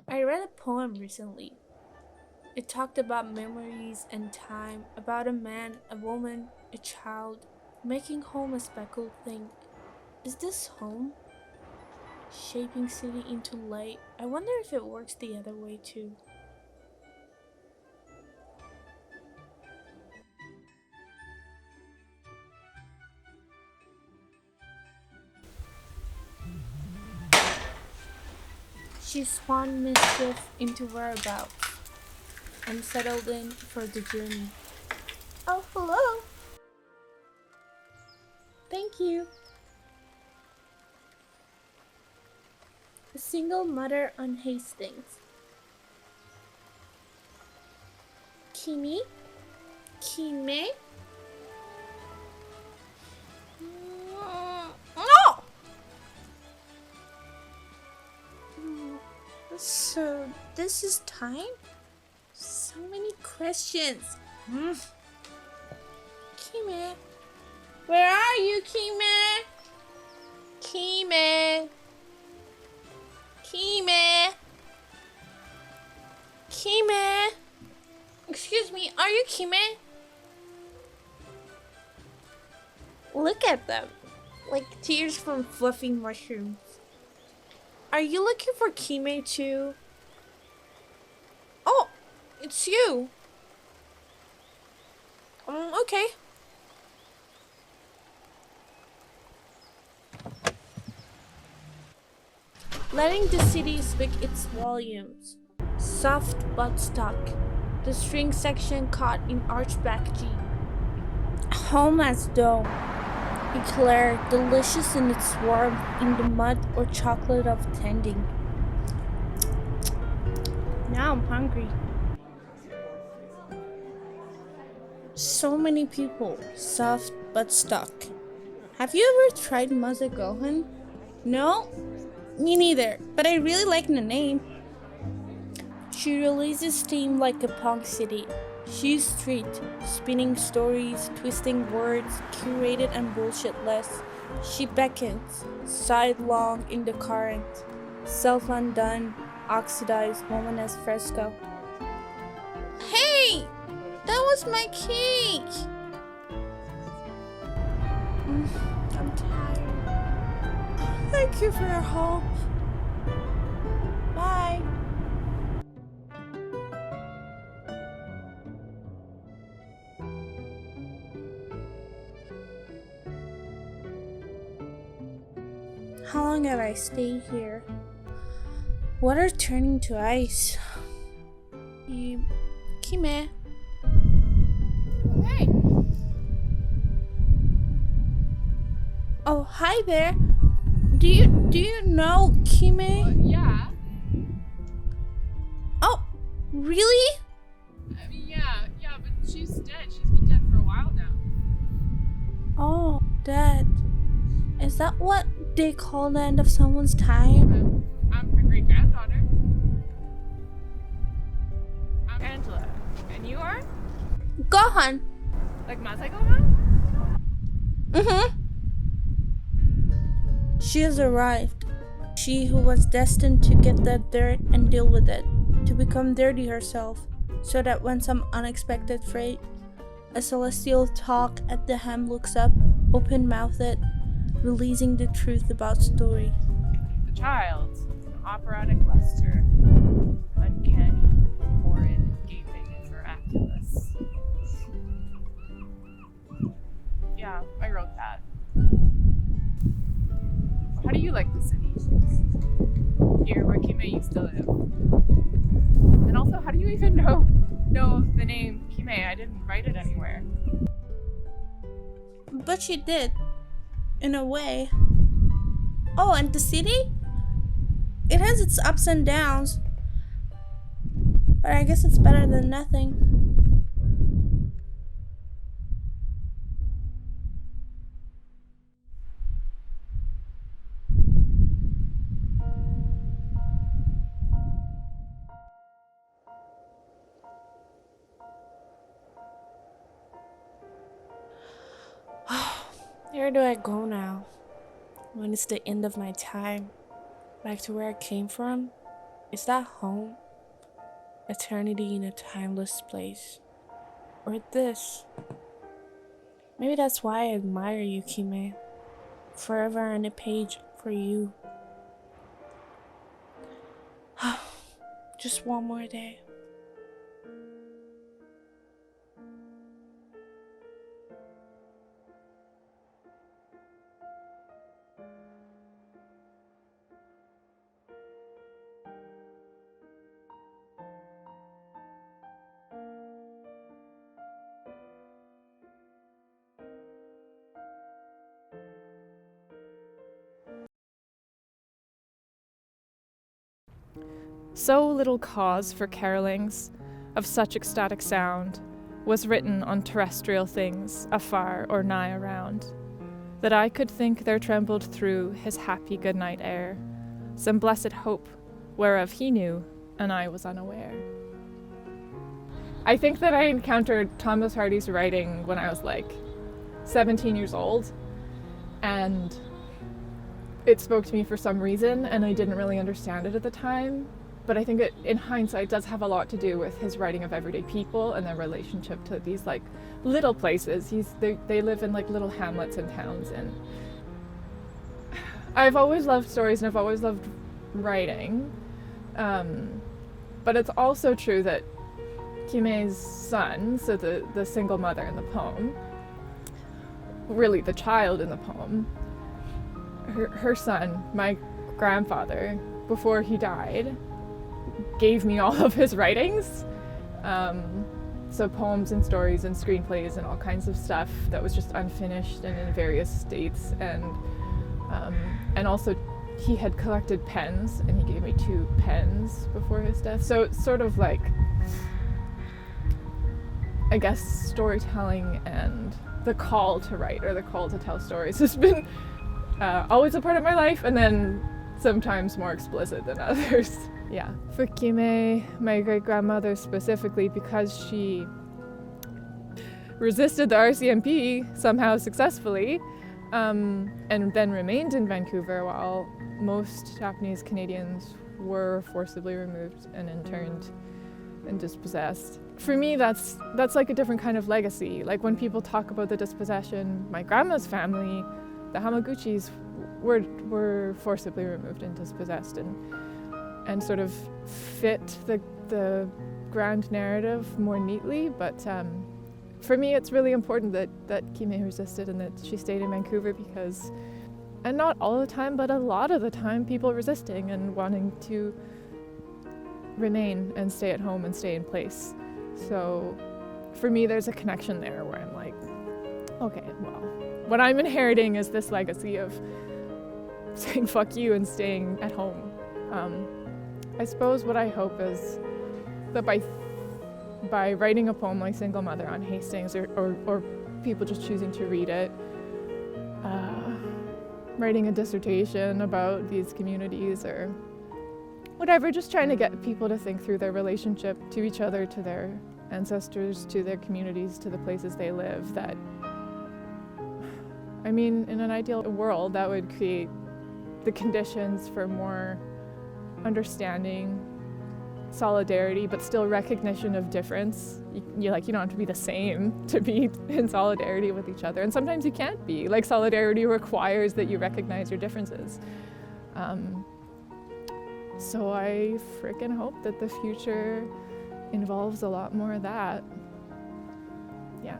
I read a poem recently. It talked about memories and time, about a man, a woman, a child, making home a speckled thing. Is this home? Shaping city into light. I wonder if it works the other way too. She spawned mischief into whereabouts and settled in for the journey. Oh, hello! Thank you! A single mother on Hastings. Kimi? Kime? No! So, this is time? So many questions. Kime? Where are you, Kime? Kime? Kime? Kime? Excuse me, are you Kime? Look at them. Like tears from fluffy mushrooms. Are you looking for Kime too? Oh, it's you. Okay. Letting the city speak its volumes. Soft but stuck. The string section caught in archback G. Home as though. Eclair, delicious in its warmth in the mud or chocolate of tending. Now I'm hungry. So many people, soft but stuck. Have you ever tried Mazagohan? No? Me neither, but I really like the name. She releases steam like a punk city. She's street, spinning stories, twisting words, curated and bullshitless. She beckons, sidelong in the current, self-undone, oxidized woman as fresco. Hey! That was my cake! I'm tired. Thank you for your help. Bye. How long have I stayed here? Water turning to ice. Kime. Hey. Oh, hi there. Do you know Kime? Yeah. Oh, really? I mean, yeah, but she's dead. She's been dead for a while now. Oh, dead. Is that what they call the end of someone's time? I'm her great granddaughter. I'm Angela. And you are? Gohan. Like Masako-man? She has arrived. She who was destined to get that dirt and deal with it, to become dirty herself, so that when some unexpected freight, a celestial talk at the hem looks up, open-mouthed, releasing the truth about story. The child. An operatic luster. Uncanny, horrid, gaping, and miraculous. Yeah, I wrote that. How do you like the city? Here, where Kime used to live. And also, how do you even know the name Kime? I didn't write it anywhere. But she did, in a way. Oh, and the city? It has its ups and downs, but I guess it's better than nothing. Where do I go now? When it's the end of my time? Back to where I came from? Is that home? Eternity in a timeless place? Or this? Maybe that's why I admire you, Kime. Forever on a page for you. Just one more day. So little cause for carolings of such ecstatic sound was written on terrestrial things afar or nigh around, that I could think there trembled through his happy good-night air some blessed hope whereof he knew and I was unaware. I think that I encountered Thomas Hardy's writing when I was like 17 years old, and it spoke to me for some reason, and I didn't really understand it at the time. But I think it, in hindsight, does have a lot to do with his writing of everyday people and their relationship to these like little places. They live in like little hamlets and towns, and I've always loved stories and I've always loved writing. But it's also true that Kime's son, so the single mother in the poem, really the child in the poem, her son, my grandfather, before he died, gave me all of his writings. So poems and stories and screenplays and all kinds of stuff that was just unfinished and in various states. And also he had collected pens, and he gave me 2 pens before his death. So it's sort of like, I guess, storytelling and the call to write or the call to tell stories has been always a part of my life, and then sometimes more explicit than others. Yeah. For Kime, my great-grandmother specifically, because she resisted the RCMP somehow successfully, and then remained in Vancouver while most Japanese Canadians were forcibly removed and interned and dispossessed. For me, that's like a different kind of legacy. Like when people talk about the dispossession, my grandma's family, the Hamaguchis, were forcibly removed and dispossessed, and sort of fit the grand narrative more neatly. But for me, it's really important that Kime resisted and that she stayed in Vancouver because, and not all the time, but a lot of the time, people resisting and wanting to remain and stay at home and stay in place. So for me, there's a connection there where I'm like, okay, well, what I'm inheriting is this legacy of saying fuck you and staying at home. I suppose what I hope is that by writing a poem like Single Mother on Hastings, or people just choosing to read it, writing a dissertation about these communities or whatever, just trying to get people to think through their relationship to each other, to their ancestors, to their communities, to the places they live, that, I mean, in an ideal world, that would create the conditions for more understanding, solidarity, but still recognition of difference. You don't have to be the same to be in solidarity with each other, and sometimes you can't be. Like, solidarity requires that you recognize your differences. So I freaking hope that the future involves a lot more of that. Yeah.